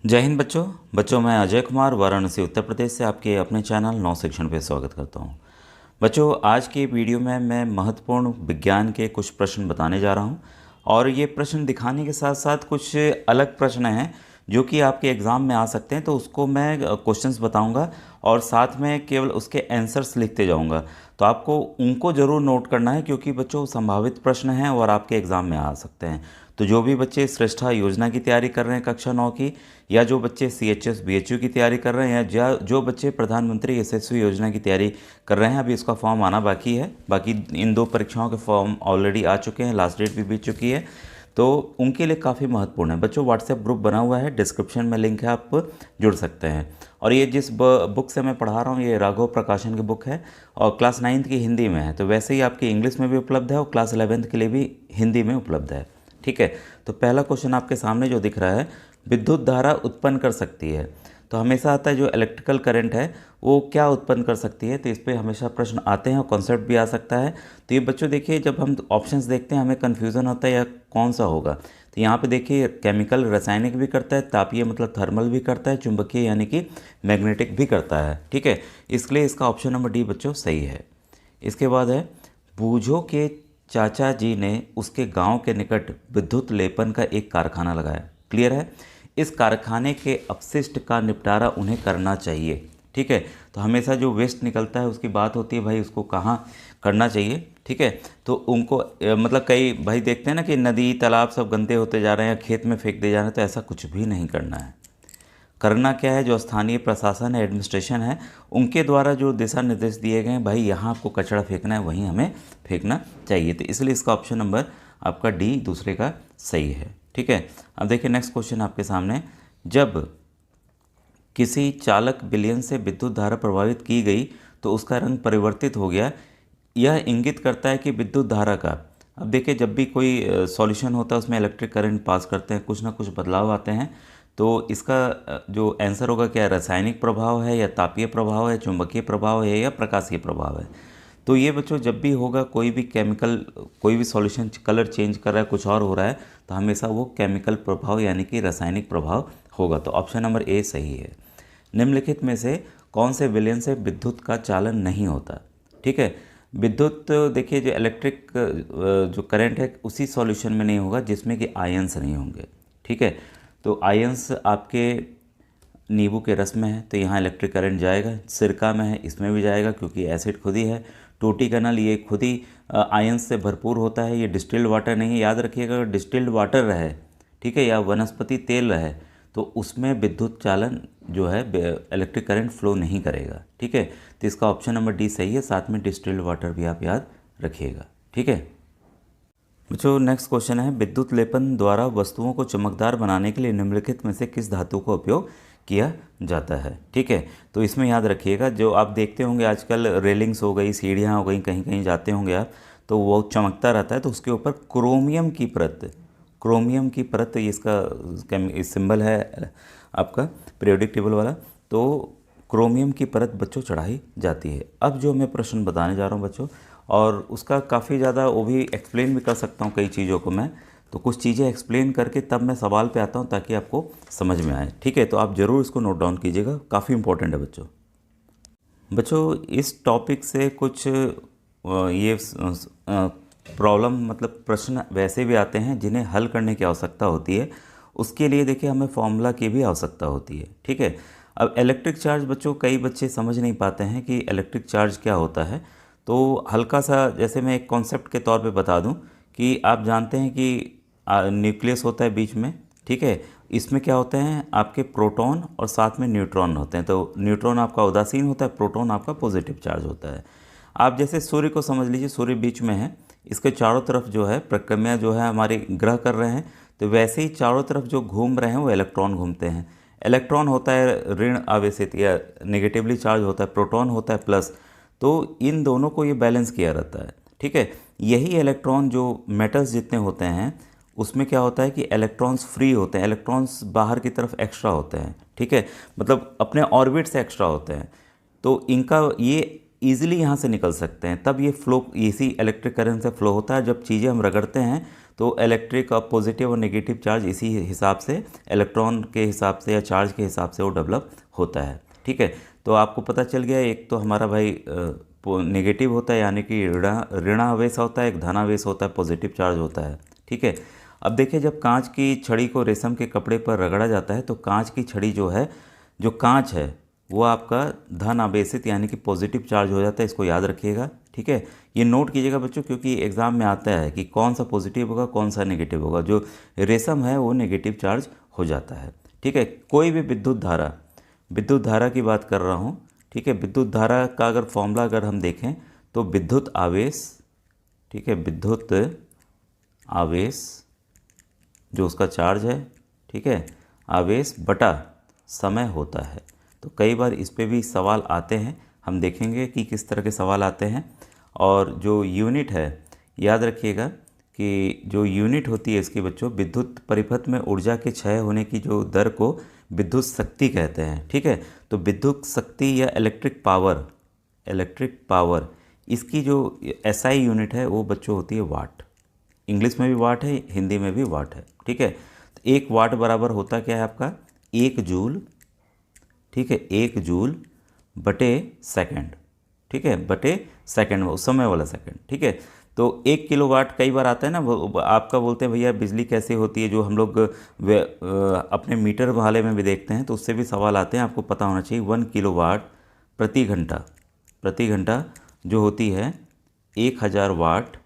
जय हिंद बच्चों। मैं अजय कुमार वाराणसी उत्तर प्रदेश से आपके अपने चैनल नौ शिक्षण पे स्वागत करता हूँ। बच्चों, आज की वीडियो में मैं महत्वपूर्ण विज्ञान के कुछ प्रश्न बताने जा रहा हूँ और ये प्रश्न दिखाने के साथ साथ कुछ अलग प्रश्न हैं जो कि आपके एग्ज़ाम में आ सकते हैं, तो उसको मैं क्वेश्चंस बताऊंगा और साथ में केवल उसके आंसर्स लिखते जाऊंगा। तो आपको उनको ज़रूर नोट करना है क्योंकि बच्चों संभावित प्रश्न हैं और आपके एग्ज़ाम में आ सकते हैं। तो जो भी बच्चे श्रेष्ठा योजना की तैयारी कर रहे हैं कक्षा 9 की, या जो बच्चे CHS BHU की तैयारी कर रहे हैं, या जो बच्चे प्रधानमंत्री यशस्वी योजना की तैयारी कर रहे हैं, अभी इसका फॉर्म आना बाकी है। बाकी इन दो परीक्षाओं के फॉर्म ऑलरेडी आ चुके हैं, लास्ट डेट भी बीत चुकी है, तो उनके लिए काफ़ी महत्वपूर्ण है। बच्चों, व्हाट्सएप ग्रुप बना हुआ है, डिस्क्रिप्शन में लिंक है, आप जुड़ सकते हैं। और ये जिस बुक से मैं पढ़ा रहा हूँ ये राघव प्रकाशन की बुक है और क्लास 9th की हिंदी में है, तो वैसे ही आपकी इंग्लिश में भी उपलब्ध है और क्लास 11th के लिए भी हिंदी में उपलब्ध है। ठीक है, तो पहला क्वेश्चन आपके सामने जो दिख रहा है, विद्युत धारा उत्पन्न कर सकती है। तो हमेशा आता है जो इलेक्ट्रिकल करंट है वो क्या उत्पन्न कर सकती है, तो इस पे हमेशा प्रश्न आते हैं और कॉन्सेप्ट भी आ सकता है। तो ये बच्चों देखिए, जब हम ऑप्शंस देखते हैं हमें कन्फ्यूज़न होता है या कौन सा होगा। तो यहाँ पे देखिए, केमिकल रासायनिक भी करता है, तापीय मतलब थर्मल भी करता है, चुंबकीय यानी कि मैग्नेटिक भी करता है। ठीक है, इसलिए इसका ऑप्शन नंबर डी बच्चों सही है। इसके बाद है, बूझो के चाचा जी ने उसके गांव के निकट विद्युत लेपन का एक कारखाना लगाया। क्लियर है, इस कारखाने के अपशिष्ट का निपटारा उन्हें करना चाहिए। ठीक है, तो हमेशा जो वेस्ट निकलता है उसकी बात होती है, भाई उसको कहाँ करना चाहिए। ठीक है, तो उनको मतलब कई भाई देखते हैं ना कि नदी तालाब सब गंदे होते जा रहे हैं, खेत में फेंक दे जा रहे हैं, तो ऐसा कुछ भी नहीं करना है। करना क्या है, जो स्थानीय प्रशासन है, एडमिनिस्ट्रेशन है, उनके द्वारा जो दिशा निर्देश दिए गए हैं, भाई यहाँ आपको कचरा फेंकना है वहीं हमें फेंकना चाहिए। तो इसलिए इसका ऑप्शन नंबर आपका डी दूसरे का सही है। ठीक है, अब देखिए नेक्स्ट क्वेश्चन आपके सामने। जब किसी चालक विलयन से विद्युत धारा प्रभावित की गई तो उसका रंग परिवर्तित हो गया, यह इंगित करता है कि विद्युत धारा का, अब देखिए जब भी कोई सॉल्यूशन होता है उसमें इलेक्ट्रिक करंट पास करते हैं, कुछ ना कुछ बदलाव आते हैं। तो इसका जो आंसर होगा क्या है, रासायनिक प्रभाव है या तापीय प्रभाव है, चुंबकीय प्रभाव है या प्रकाशीय प्रभाव है। तो ये बच्चों जब भी होगा कोई भी केमिकल, कोई भी सॉल्यूशन कलर चेंज कर रहा है, कुछ और हो रहा है, तो हमेशा वो केमिकल प्रभाव यानी कि रासायनिक प्रभाव होगा। तो ऑप्शन नंबर ए सही है। निम्नलिखित में से कौन से विलयन से विद्युत का चालन नहीं होता। ठीक है, विद्युत देखिए जो इलेक्ट्रिक जो करंट है उसी सॉल्यूशन में नहीं होगा जिसमें कि आयंस नहीं होंगे। ठीक है, तो आयंस आपके नींबू के रस में है तो यहाँ इलेक्ट्रिक करंट जाएगा, सिरका में है इसमें भी जाएगा क्योंकि एसिड खुद ही है, टूटी का नल ये खुद ही आयंस से भरपूर होता है, ये डिस्टिल्ड वाटर नहीं है। याद रखिएगा, अगर डिस्टिल्ड वाटर रहे, ठीक है, या वनस्पति तेल रहे, तो उसमें विद्युत चालन जो है इलेक्ट्रिक करंट फ्लो नहीं करेगा। ठीक है, तो इसका ऑप्शन नंबर डी सही है, साथ में डिस्टिल्ड वाटर भी आप याद रखिएगा। ठीक है बच्चों, नेक्स्ट क्वेश्चन है, विद्युत लेपन द्वारा वस्तुओं को चमकदार बनाने के लिए निम्नलिखित में से किस धातु का उपयोग किया जाता है। ठीक है, तो इसमें याद रखिएगा, जो आप देखते होंगे आजकल रेलिंग्स हो गई, सीढ़ियाँ हो गई, कहीं कहीं जाते होंगे आप, तो वो चमकता रहता है, तो उसके ऊपर क्रोमियम की परत, क्रोमियम की परत, ये इसका सिंबल है आपका पीरियोडिक टेबल वाला, तो क्रोमियम की परत बच्चों चढ़ाई जाती है। अब जो मैं प्रश्न बताने जा रहा हूँ बच्चों, और उसका काफ़ी ज़्यादा वो भी एक्सप्लेन भी कर सकता हूँ कई चीज़ों को मैं, तो कुछ चीज़ें एक्सप्लेन करके तब मैं सवाल पे आता हूँ ताकि आपको समझ में आए। ठीक है, तो आप ज़रूर इसको नोट डाउन कीजिएगा, काफ़ी इंपॉर्टेंट है बच्चों। बच्चों, इस टॉपिक से कुछ ये प्रॉब्लम मतलब प्रश्न वैसे भी आते हैं जिन्हें हल करने की आवश्यकता होती है, उसके लिए देखिए हमें फॉर्मूला की भी आवश्यकता होती है। ठीक है, अब इलेक्ट्रिक चार्ज बच्चों कई बच्चे समझ नहीं पाते हैं कि इलेक्ट्रिक चार्ज क्या होता है, तो हल्का सा जैसे मैं एक कॉन्सेप्ट के तौर पे बता दूं कि आप जानते हैं कि न्यूक्लियस होता है बीच में। ठीक है, इसमें क्या होते हैं, आपके प्रोटॉन और साथ में न्यूट्रॉन होते हैं। तो न्यूट्रॉन आपका उदासीन होता है, प्रोटॉन आपका पॉजिटिव चार्ज होता है। आप जैसे सूर्य को समझ लीजिए, सूर्य बीच में है, इसके चारों तरफ जो है प्रक्रम्य जो है हमारे ग्रह कर रहे हैं, तो वैसे ही चारों तरफ जो घूम रहे हैं वो इलेक्ट्रॉन घूमते हैं। इलेक्ट्रॉन होता है ऋण आवेशित या नेगेटिवली चार्ज होता है, प्रोटॉन होता है प्लस, तो इन दोनों को ये बैलेंस किया रहता है। ठीक है, यही इलेक्ट्रॉन जो मेटल्स जितने होते हैं उसमें क्या होता है कि इलेक्ट्रॉन्स फ्री होते हैं, इलेक्ट्रॉन्स बाहर की तरफ एक्स्ट्रा होते हैं। ठीक है, मतलब अपने ऑर्बिट से एक्स्ट्रा होते हैं, तो इनका ये ईजिली यहाँ से निकल सकते हैं, तब ये फ्लो, इसी इलेक्ट्रिक करंट से फ्लो होता है। जब चीज़ें हम रगड़ते हैं तो इलेक्ट्रिक और पॉजिटिव और नेगेटिव चार्ज इसी हिसाब से, इलेक्ट्रॉन के हिसाब से या चार्ज के हिसाब से वो डेवलप होता है। ठीक है, तो आपको पता चल गया, एक तो हमारा भाई नेगेटिव होता है यानी कि ऋणावेश होता है, एक धनावेश होता है, पॉजिटिव चार्ज होता है। ठीक है, अब देखिए जब कांच की छड़ी को रेशम के कपड़े पर रगड़ा जाता है तो कांच की छड़ी जो है, जो कांच है वो आपका धन आवेशित यानी कि पॉजिटिव चार्ज हो जाता है, इसको याद रखिएगा। ठीक है, ये नोट कीजिएगा बच्चों, क्योंकि एग्ज़ाम में आता है कि कौन सा पॉजिटिव होगा कौन सा नेगेटिव होगा। जो रेशम है वो नेगेटिव चार्ज हो जाता है। ठीक है, कोई भी विद्युत धारा की बात कर रहा हूँ। ठीक है, विद्युत धारा का अगर फॉर्मूला अगर हम देखें तो विद्युत आवेश, ठीक है, विद्युत आवेश जो उसका चार्ज है, ठीक है, आवेश बटा समय होता है। तो कई बार इस पे भी सवाल आते हैं, हम देखेंगे कि किस तरह के सवाल आते हैं। और जो यूनिट है, याद रखिएगा कि जो यूनिट होती है इसकी बच्चों, विद्युत परिपथ में ऊर्जा के क्षय होने की जो दर को विद्युत शक्ति कहते हैं। ठीक है, तो विद्युत शक्ति या इलेक्ट्रिक पावर इसकी जो SI यूनिट है वो बच्चों होती है वाट। इंग्लिश में भी वाट है, हिंदी में भी वाट है। ठीक है, तो 1 वाट बराबर होता क्या है आपका 1 जूल। ठीक है, 1 जूल बटे सेकंड। ठीक है, बटे सेकंड, उस समय वाला सेकंड। ठीक है, तो 1 किलोवाट कई बार आता है ना, वो आपका बोलते हैं भैया बिजली कैसे होती है, जो हम लोग अपने मीटर वाले में भी देखते हैं तो उससे भी सवाल आते हैं, आपको पता होना चाहिए। 1 किलोवाट प्रति घंटा जो होती है 1000 वाट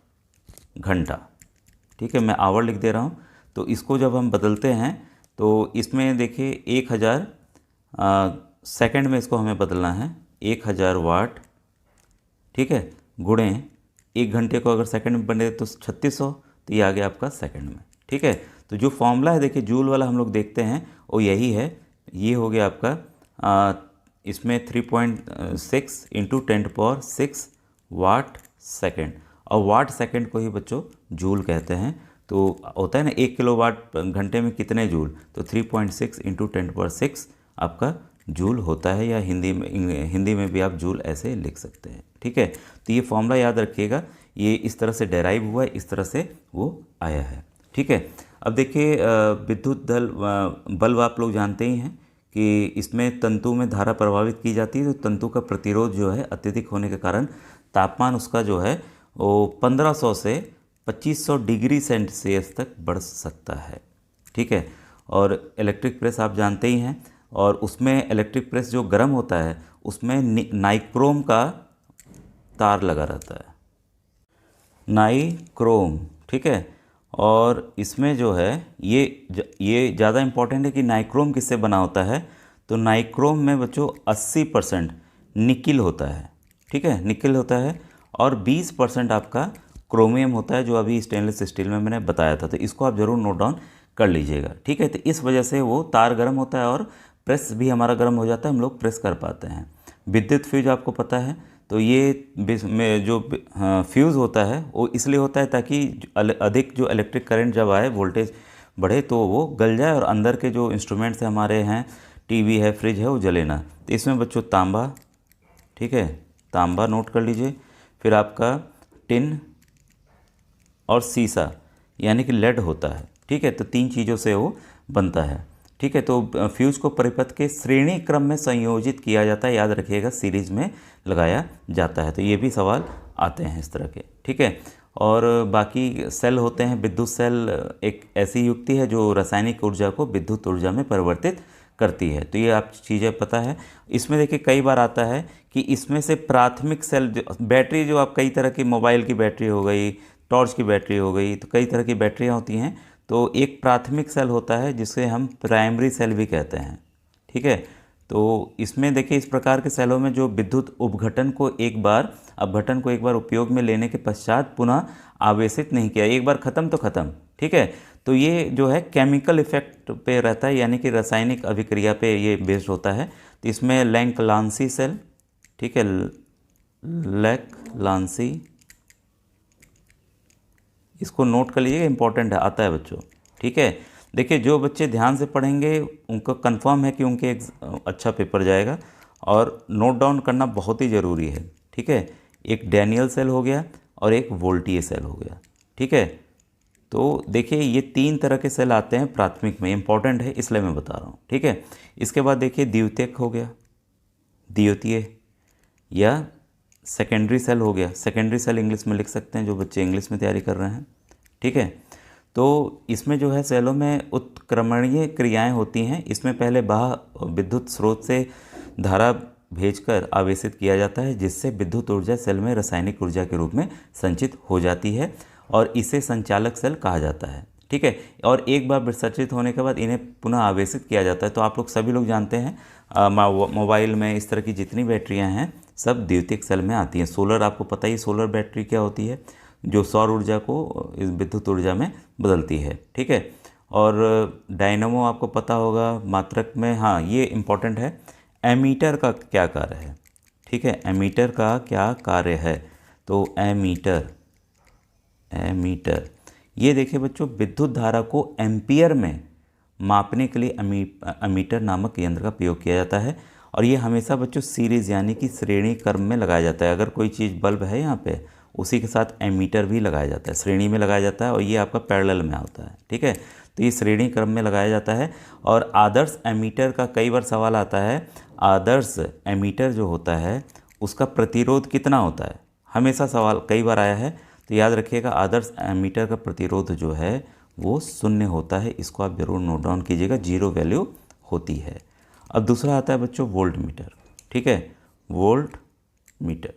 घंटा। ठीक है, मैं आवर लिख दे रहा हूँ। तो इसको जब हम बदलते हैं तो इसमें देखिए 1000 सेकंड में इसको हमें बदलना है, 1000 वाट। ठीक है, गुणे 1 घंटे को अगर सेकंड में बने तो 3600, तो ये आ गया आपका सेकंड में। ठीक है, तो जो फॉर्मूला है देखिए जूल वाला हम लोग देखते हैं वो यही है, ये हो गया आपका इसमें 3.6 इंटू 10⁶ वाट सेकंड, और वाट सेकंड को ही बच्चों जूल कहते हैं। तो होता है ना 1 किलोवाट घंटे में कितने जूल, तो 3.6 इंटू 10⁶ आपका जूल होता है, या हिंदी में भी आप जूल ऐसे लिख सकते हैं। ठीक है, तो ये फॉर्मूला याद रखिएगा, ये इस तरह से डेराइव हुआ है, इस तरह से वो आया है। ठीक है, अब देखिए विद्युत बल्ब आप लोग जानते ही हैं कि इसमें तंतु में धारा प्रभावित की जाती है, तो तंतु का प्रतिरोध जो है अत्यधिक होने के कारण तापमान उसका जो है वो 1500 से 2500 डिग्री सेल्सियस तक बढ़ सकता है। ठीक है, और इलेक्ट्रिक प्रेस आप जानते ही हैं, और उसमें इलेक्ट्रिक प्रेस जो गर्म होता है उसमें नाइक्रोम का तार लगा रहता है, नाइक्रोम। ठीक है, और इसमें जो है ये ज़्यादा इम्पॉर्टेंट है कि नाइक्रोम किससे बना होता है, तो नाइक्रोम में बच्चों 80% निकिल होता है। ठीक है, निकिल होता है, और 20% आपका क्रोमियम होता है, जो अभी स्टेनलेस स्टील में मैंने बताया था। तो इसको आप ज़रूर नोट डाउन कर लीजिएगा। ठीक है, तो इस वजह से वो तार गर्म होता है और प्रेस भी हमारा गर्म हो जाता है, हम लोग प्रेस कर पाते हैं। विद्युत फ्यूज आपको पता है, तो ये में जो फ्यूज़ होता है वो इसलिए होता है ताकि अधिक जो इलेक्ट्रिक करंट जब आए, वोल्टेज बढ़े, तो वो गल जाए और अंदर के जो इंस्ट्रूमेंट्स हमारे हैं, टीवी है, फ्रिज है, वो जले ना। तो इसमें बच्चों तांबा, ठीक है, तांबा नोट कर लीजिए। फिर आपका टिन और सीसा यानी कि लेड होता है। ठीक है, तो 3 चीज़ों से वो बनता है। ठीक है, तो फ्यूज़ को परिपथ के श्रेणी क्रम में संयोजित किया जाता है, याद रखिएगा, सीरीज में लगाया जाता है। तो ये भी सवाल आते हैं इस तरह के। ठीक है, और बाकी सेल होते हैं, विद्युत सेल एक ऐसी युक्ति है जो रासायनिक ऊर्जा को विद्युत ऊर्जा में परिवर्तित करती है। तो ये आप चीज़ें पता है। इसमें देखिए कई बार आता है कि इसमें से प्राथमिक सेल बैटरी, जो आप कई तरह की मोबाइल की बैटरी हो गई, टॉर्च की बैटरी हो गई, तो कई तरह की बैटरियाँ होती हैं। तो एक प्राथमिक सेल होता है जिसे हम प्राइमरी सेल भी कहते हैं। ठीक है, तो इसमें देखिए इस प्रकार के सेलों में जो विद्युत अपघटन को एक बार उपयोग में लेने के पश्चात पुनः आवेशित नहीं किया, एक बार ख़त्म तो ख़त्म। ठीक है, तो ये जो है केमिकल इफेक्ट पे रहता है, यानी कि रासायनिक अभिक्रिया पे ये बेस्ड होता है। तो इसमें लैंक लांसी सेल, ठीक है, लैक लांसी, इसको नोट कर लीजिएगा, इंपॉर्टेंट है, आता है बच्चों। ठीक है, देखिए जो बच्चे ध्यान से पढ़ेंगे उनको कंफर्म है कि उनके एक अच्छा पेपर जाएगा, और नोट डाउन करना बहुत ही ज़रूरी है। ठीक है, एक डैनियल सेल हो गया और एक वोल्टियर सेल हो गया। ठीक है, तो देखिए ये 3 तरह के सेल आते हैं प्राथमिक में, इंपॉर्टेंट है इसलिए मैं बता रहा हूँ, ठीक है। इसके बाद देखिए द्वितीयक हो गया, द्वितीय या सेकेंडरी सेल हो गया। सेकेंडरी सेल इंग्लिश में लिख सकते हैं जो बच्चे इंग्लिश में तैयारी कर रहे हैं, ठीक है। तो इसमें जो है सेलों में उत्क्रमणीय क्रियाएं होती हैं। इसमें पहले बाह्य विद्युत स्रोत से धारा भेजकर आवेशित किया जाता है, जिससे विद्युत ऊर्जा सेल में रासायनिक ऊर्जा के रूप में संचित हो जाती है और इसे संचालक सेल कहा जाता है, ठीक है। और एक बार विसर्जित होने के बाद इन्हें पुनः आवेशित किया जाता है। तो आप लोग सभी लोग जानते हैं मोबाइल में इस तरह की जितनी बैटरियां हैं सब द्वितीयक सेल में आती हैं। सोलर, आपको पता ही सोलर बैटरी क्या होती है, जो सौर ऊर्जा को इस विद्युत ऊर्जा में बदलती है, ठीक है। और डायनामो आपको पता होगा मात्रक में। हाँ, ये इम्पोर्टेंट है, एमीटर का क्या कार्य है, ठीक है। एमीटर का क्या कार्य है, तो एमीटर ये देखिए बच्चों, विद्युत धारा को एम्पियर में मापने के लिए एमीटर नामक यंत्र का प्रयोग किया जाता है। और ये हमेशा बच्चों सीरीज यानी कि श्रेणी क्रम में लगाया जाता है। अगर कोई चीज़ बल्ब है यहाँ पे, उसी के साथ एमीटर भी लगाया जाता है, श्रेणी में लगाया जाता है। और ये आपका पैरेलल में होता है, ठीक है। तो ये श्रेणी क्रम में लगाया जाता है। और आदर्श एमीटर का कई बार सवाल आता है, आदर्श एमीटर जो होता है उसका प्रतिरोध कितना होता है, हमेशा सवाल कई बार आया है। तो याद रखिएगा, आदर्श एमीटर का प्रतिरोध जो है वो 0 होता है। इसको आप ज़रूर नोट डाउन कीजिएगा, 0 वैल्यू होती है। अब दूसरा आता है बच्चों वोल्ट मीटर, ठीक है। वोल्ट मीटर,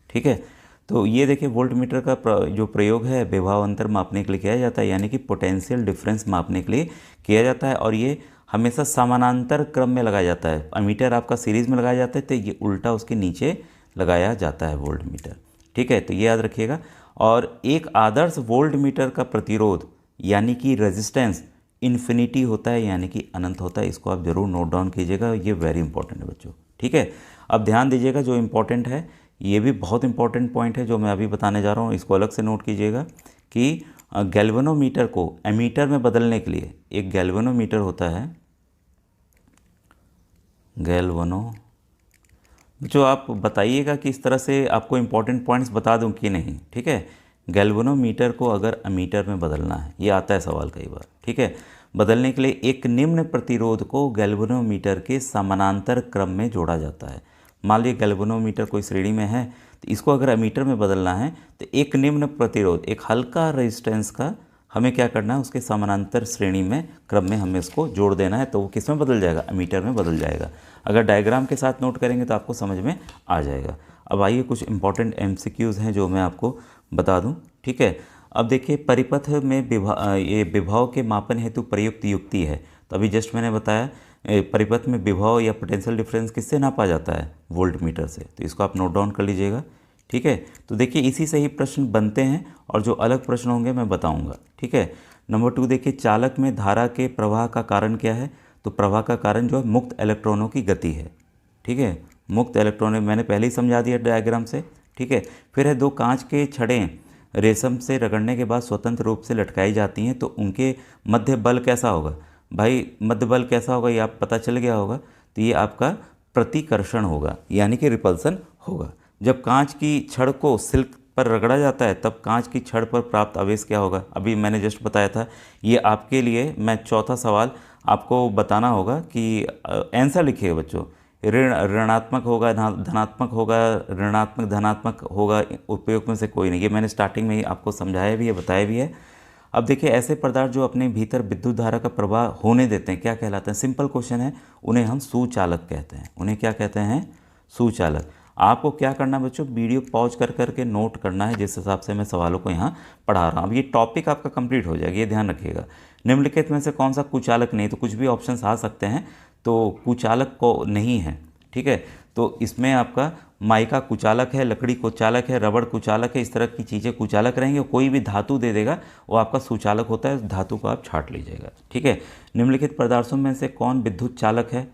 ठीक है। तो ये देखिए वोल्ट मीटर का जो प्रयोग है विभव अंतर मापने के लिए किया जाता है, यानी कि पोटेंशियल डिफरेंस मापने के लिए किया जाता है। और ये हमेशा समानांतर क्रम में लगाया जाता है। एमीटर आपका सीरीज़ में लगाया जाता है, तो ये उल्टा उसके नीचे लगाया जाता है वोल्ट मीटर, ठीक है। तो ये याद रखिएगा। और एक आदर्श वोल्ट मीटर का प्रतिरोध यानी कि रेजिस्टेंस इन्फिनिटी होता है, यानी कि अनंत होता है। इसको आप ज़रूर नोट डाउन कीजिएगा, ये वेरी इंपॉर्टेंट है बच्चों, ठीक है। अब ध्यान दीजिएगा, जो इम्पोर्टेंट है ये भी बहुत इंपॉर्टेंट पॉइंट है जो मैं अभी बताने जा रहा हूँ, इसको अलग से नोट कीजिएगा कि गैल्वेनोमीटर को एमीटर में बदलने के लिए एक गैल्वेनोमीटर होता है, जो आप बताइएगा कि इस तरह से आपको इंपॉर्टेंट पॉइंट्स बता दूं कि नहीं, ठीक है। गैल्वेनोमीटर को अगर एमीटर में बदलना है, ये आता है सवाल कई बार, ठीक है। बदलने के लिए एक निम्न प्रतिरोध को गैल्वेनोमीटर के समानांतर क्रम में जोड़ा जाता है। मान लीजिए गैल्वेनोमीटर कोई श्रेणी में है, तो इसको अगर एमीटर में बदलना है तो एक निम्न प्रतिरोध, एक हल्का रेजिस्टेंस का हमें क्या करना है, उसके समानांतर श्रेणी में क्रम में हमें उसको जोड़ देना है। तो वो किस में बदल जाएगा, एमीटर में बदल जाएगा। अगर डायग्राम के साथ नोट करेंगे तो आपको समझ में आ जाएगा। अब आइए कुछ इंपॉर्टेंट एमसीक्यूज़ हैं जो मैं आपको बता दूं, ठीक है। अब देखिए परिपथ में ये विभव के मापन हेतु प्रयुक्त युक्ति है। तो अभी जस्ट मैंने बताया परिपथ में विभव या पोटेंशियल डिफरेंस किससे नापा जाता है, वोल्ट मीटर से। तो इसको आप नोट डाउन कर लीजिएगा, ठीक है। तो देखिए इसी से ही प्रश्न बनते हैं और जो अलग प्रश्न होंगे मैं बताऊंगा, ठीक है। नंबर 2 देखिए चालक में धारा के प्रवाह का कारण क्या है। तो प्रवाह का कारण जो है मुक्त इलेक्ट्रॉनों की गति है, ठीक है। मुक्त इलेक्ट्रॉन मैंने पहले ही समझा दिया डायग्राम से, ठीक है। फिर है 2 कांच के छड़ें रेशम से रगड़ने के बाद स्वतंत्र रूप से लटकाई जाती हैं, तो उनके मध्य बल कैसा होगा। भाई मध्य बल कैसा होगा ये आप पता चल गया होगा। तो ये आपका प्रतिकर्षण होगा, यानी कि रिपल्सन होगा। जब कांच की छड़ को सिल्क पर रगड़ा जाता है तब कांच की छड़ पर प्राप्त आवेश क्या होगा, अभी मैंने जस्ट बताया था। ये आपके लिए मैं चौथा सवाल आपको बताना होगा कि आंसर लिखिए बच्चों। ऋणात्मक होगा, धनात्मक होगा, ऋणात्मक धनात्मक होगा, उपयोग में से कोई नहीं। ये मैंने स्टार्टिंग में ही आपको समझाया भी है, बताया भी है। अब देखिए ऐसे पदार्थ जो अपने भीतर विद्युत धारा का प्रवाह होने देते हैं क्या कहलाते हैं, सिंपल क्वेश्चन है, उन्हें हम सुचालक कहते हैं। उन्हें क्या कहते हैं, सुचालक। आपको क्या करना है बच्चों, वीडियो पॉज कर करके नोट करना है जिस हिसाब से मैं सवालों को यहाँ पढ़ा रहा हूँ। अब ये टॉपिक आपका कंप्लीट हो जाएगा, ये ध्यान रखिएगा। निम्नलिखित में से कौन सा कुचालक नहीं, तो कुछ भी ऑप्शंस आ सकते हैं, तो कुचालक को नहीं है, ठीक है। तो इसमें आपका माइका कुचालक है, लकड़ी कुचालक है, रबड़ कुचालक है, इस तरह की चीज़ें कुचालक रहेंगे। कोई भी धातु दे देगा वो आपका सुचालक होता है, उस धातु को आप छांट लीजिएगा, ठीक है। निम्नलिखित पदार्थों में से कौन विद्युत चालक है।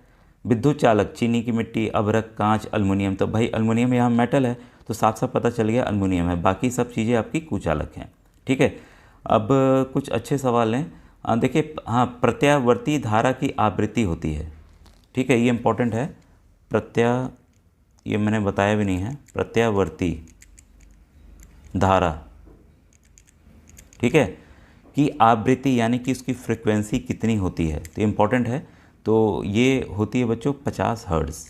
विद्युत चालक चीनी की मिट्टी, अभ्रक, कांच, अल्मुनियम। तो भाई अल्मुनियम यहाँ मेटल है तो साफ साफ पता चल गया अल्मुनियम है, बाकी सब चीज़ें आपकी कुचालक हैं, ठीक है। अब कुछ अच्छे सवाल हैं। देखिए हाँ, प्रत्यावर्ती धारा की आवृत्ति होती है, ठीक है, ये इंपॉर्टेंट है। ये मैंने बताया भी नहीं है, प्रत्यावर्ती धारा, ठीक है, कि आवृत्ति यानी कि उसकी फ्रिक्वेंसी कितनी होती है, तो इम्पॉर्टेंट है। तो ये होती है बच्चों 50 हर्ट्ज़,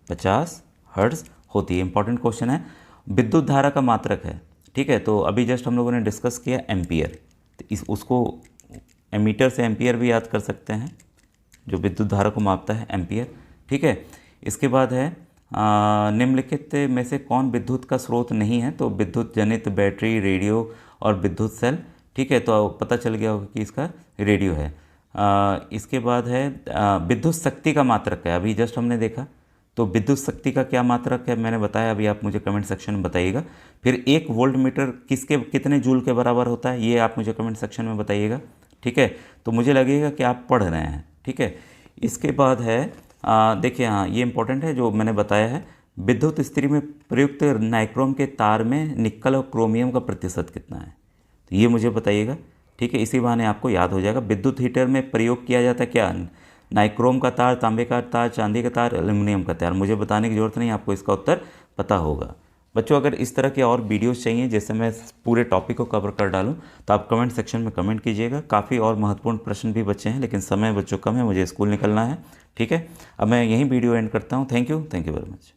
50 हर्ट्ज़ होती है। इंपॉर्टेंट क्वेश्चन है। विद्युत धारा का मात्रक है, ठीक है। तो अभी जस्ट हम लोगों ने डिस्कस किया एम्पियर, तो इस उसको एमीटर से एम्पियर भी याद कर सकते हैं, जो विद्युत धारा को मापता है एम्पियर, ठीक है। इसके बाद है निम्नलिखित में से कौन विद्युत का स्रोत नहीं है, तो विद्युत जनित बैटरी, रेडियो और विद्युत सेल, ठीक है। तो पता चल गया होगा कि इसका रेडियो है। इसके बाद है विद्युत शक्ति का मात्रक है, अभी जस्ट हमने देखा। तो विद्युत शक्ति का क्या मात्रक है मैंने बताया, अभी आप मुझे कमेंट सेक्शन में बताइएगा। फिर 1 वोल्ट मीटर किसके कितने जूल के बराबर होता है, ये आप मुझे कमेंट सेक्शन में बताइएगा, ठीक है। तो मुझे लगेगा कि आप पढ़ रहे हैं, ठीक है। इसके बाद है देखिए, हाँ ये इंपॉर्टेंट है जो मैंने बताया है, विद्युत इस्त्री में प्रयुक्त नाइक्रोम के तार में निकल और क्रोमियम का प्रतिशत कितना है, तो ये मुझे बताइएगा, ठीक है। इसी बहाने आपको याद हो जाएगा। विद्युत हीटर में प्रयोग किया जाता है क्या, नाइक्रोम का तार, तांबे का तार, चांदी का तार, एल्युमिनियम का तार, मुझे बताने की ज़रूरत नहीं, आपको इसका उत्तर पता होगा। बच्चों अगर इस तरह के और वीडियोस चाहिए जैसे मैं पूरे टॉपिक को कवर कर डालूं, तो आप कमेंट सेक्शन में कमेंट कीजिएगा। काफ़ी और महत्वपूर्ण प्रश्न भी बचे हैं, लेकिन समय बच्चों कम है, मुझे स्कूल निकलना है, ठीक है। अब मैं यहीं वीडियो एंड करता हूँ। Thank you very much.